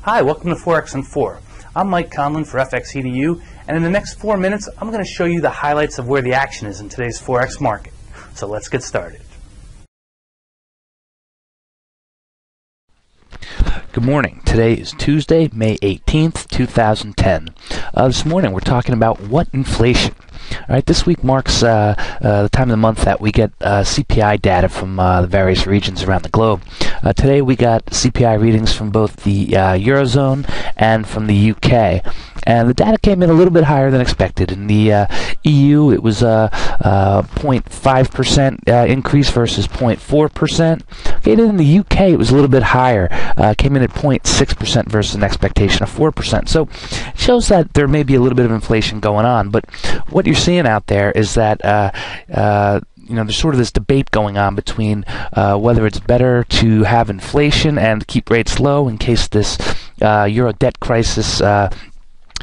Hi, welcome to Forex in 4. I'm Mike Conlon for FXEDU, and in the next 4 minutes, I'm going to show you the highlights of where the action is in today's Forex market. So let's get started. Good morning. Today is Tuesday, May 18th, 2010. This morning we're talking about what inflation. All right, this week marks the time of the month that we get CPI data from the various regions around the globe. Today we got CPI readings from both the Eurozone and from the UK. And the data came in a little bit higher than expected. In the EU, it was a 0.5% increase versus 0.4%. Okay, and in the UK, it was a little bit higher. Came in at 0.6% versus an expectation of 4%. So it shows that there may be a little bit of inflation going on. But what you're seeing out there is that there's sort of this debate going on between whether it's better to have inflation and keep rates low in case this Euro debt crisis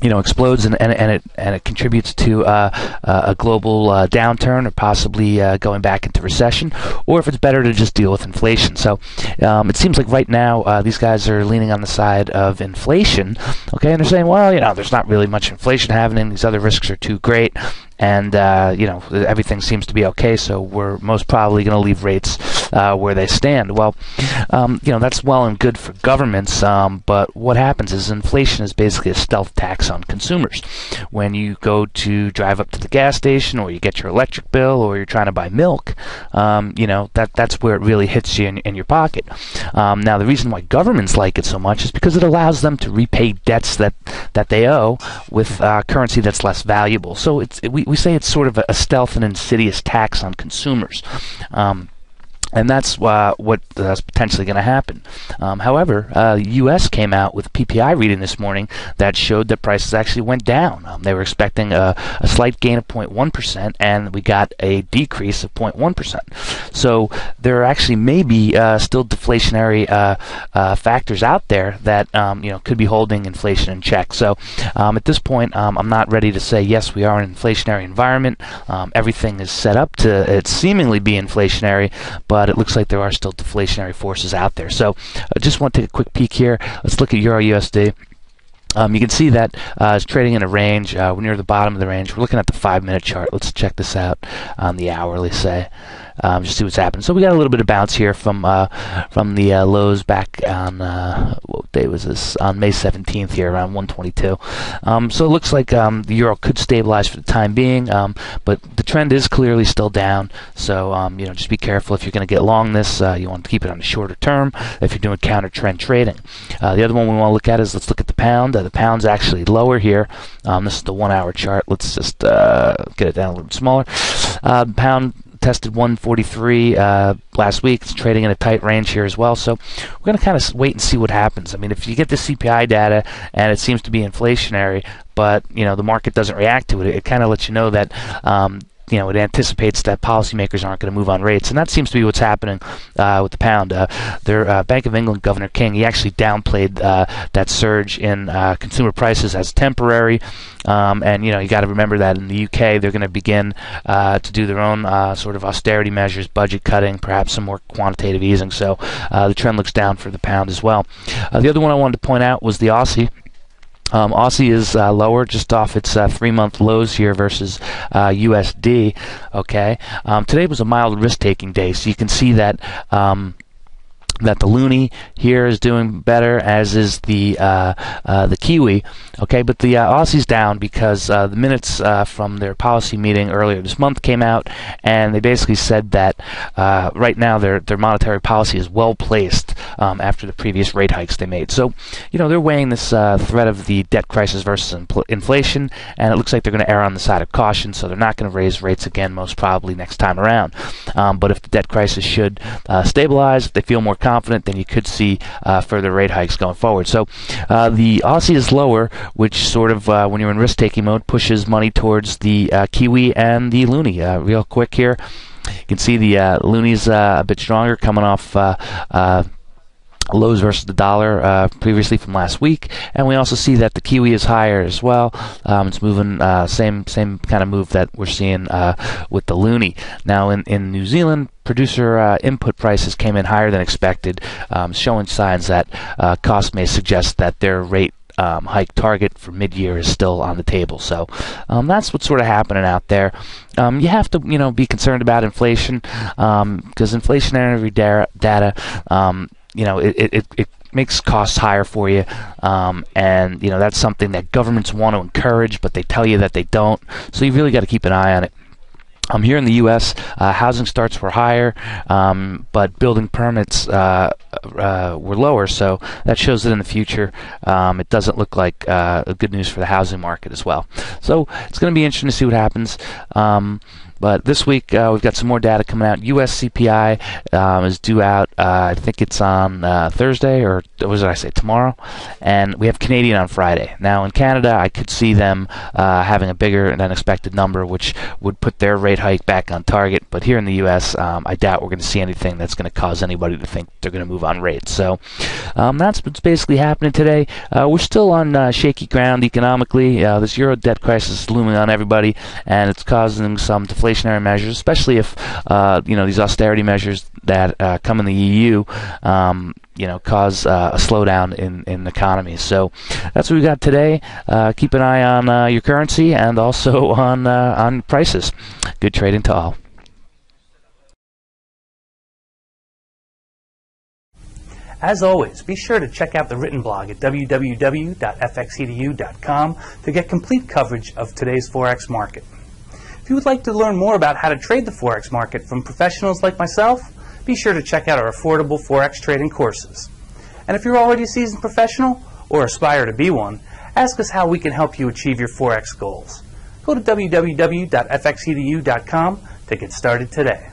explodes and it contributes to a global downturn or possibly going back into recession, or if it's better to just deal with inflation. So it seems like right now these guys are leaning on the side of inflation, okay, and they're saying, well, there's not really much inflation happening. These other risks are too great. And, everything seems to be okay, so we're most probably going to leave rates where they stand. Well, that's well and good for governments, but what happens is inflation is basically a stealth tax on consumers. When you go to drive up to the gas station, or you get your electric bill, or you're trying to buy milk, that's where it really hits you in your pocket. Now, the reason why governments like it so much is because it allows them to repay debts that they owe with currency that's less valuable. So we say it's sort of a stealth and insidious tax on consumers. And that's what's potentially going to happen. However, the U.S. came out with a PPI reading this morning that showed that prices actually went down. They were expecting a slight gain of 0.1%, and we got a decrease of 0.1%. So there actually may be still deflationary factors out there that could be holding inflation in check. So at this point, I'm not ready to say yes, we are in an inflationary environment. Everything is set up to seemingly be inflationary, but it looks like there are still deflationary forces out there. So I just want to take a quick peek here. Let's look at Euro USD. You can see that it's trading in a range. We're near the bottom of the range. We're looking at the 5-minute chart. Let's check this out on the hourly, say. Just see what's happening. So we got a little bit of bounce here from the lows back on what day was this? On May 17th here, around 122. So it looks like the euro could stabilize for the time being, but the trend is clearly still down. So just be careful if you're going to get long this. You want to keep it on the shorter term if you're doing counter trend trading. The other one we want to look at is, let's look at the pound. The pound's actually lower here. This is the 1-hour chart. Let's just get it down a little bit smaller. Pound tested 143 last week. It's trading in a tight range here as well. So we're going to kind of wait and see what happens. I mean, if you get the CPI data and it seems to be inflationary, but the market doesn't react to it, it kind of lets you know that it anticipates that policymakers aren't going to move on rates, and that seems to be what's happening with the pound. Their Bank of England Governor King, he actually downplayed that surge in consumer prices as temporary, and you got to remember that in the UK they're going to begin to do their own sort of austerity measures, budget cutting, perhaps some more quantitative easing. So the trend looks down for the pound as well. The other one I wanted to point out was the Aussie. Aussie is lower, just off its 3-month lows here versus USD. Okay, today was a mild risk-taking day, so you can see that that the loonie here is doing better, as is the Kiwi. Okay, but the Aussie's down because the minutes from their policy meeting earlier this month came out, and they basically said that right now their monetary policy is well placed after the previous rate hikes they made. So they're weighing this threat of the debt crisis versus inflation, and it looks like they're going to err on the side of caution. So they're not going to raise rates again, most probably next time around. But if the debt crisis should stabilize, if they feel more confident, then you could see further rate hikes going forward. So the Aussie is lower, which sort of, when you're in risk-taking mode, pushes money towards the Kiwi and the loonie. Real quick here, you can see the loonie's a bit stronger, coming off lows versus the dollar previously from last week, and we also see that the Kiwi is higher as well. It's moving same kind of move that we're seeing with the loonie. Now in New Zealand, producer input prices came in higher than expected, showing signs that costs may suggest that their rate hike target for mid-year is still on the table. So that's what's sort of happening out there. You have to be concerned about inflation, because inflationary data it makes costs higher for you, and that's something that governments want to encourage, but they tell you that they don't. So you've really got to keep an eye on it. Here in the U.S., housing starts were higher, but building permits were lower, so that shows that in the future it doesn't look like good news for the housing market as well. So it's going to be interesting to see what happens. But this week we've got some more data coming out. U.S. CPI is due out. I think it's on Thursday, or what did I say, tomorrow? And we have Canadian on Friday. Now in Canada, I could see them having a bigger than expected number, which would put their rate hike back on target. But here in the U.S., I doubt we're going to see anything that's going to cause anybody to think they're going to move on rates. So that's what's basically happening today. We're still on shaky ground economically. This euro debt crisis is looming on everybody, and it's causing some deflationary measures, especially if these austerity measures that come in the EU cause a slowdown in the economy. So that's what we got today. Keep an eye on your currency and also on prices. Good trading to all. As always, be sure to check out the written blog at www.fxedu.com to get complete coverage of today's Forex market. If you would like to learn more about how to trade the Forex market from professionals like myself, be sure to check out our affordable Forex trading courses. And if you're already a seasoned professional or aspire to be one, ask us how we can help you achieve your Forex goals. Go to www.fxedu.com to get started today.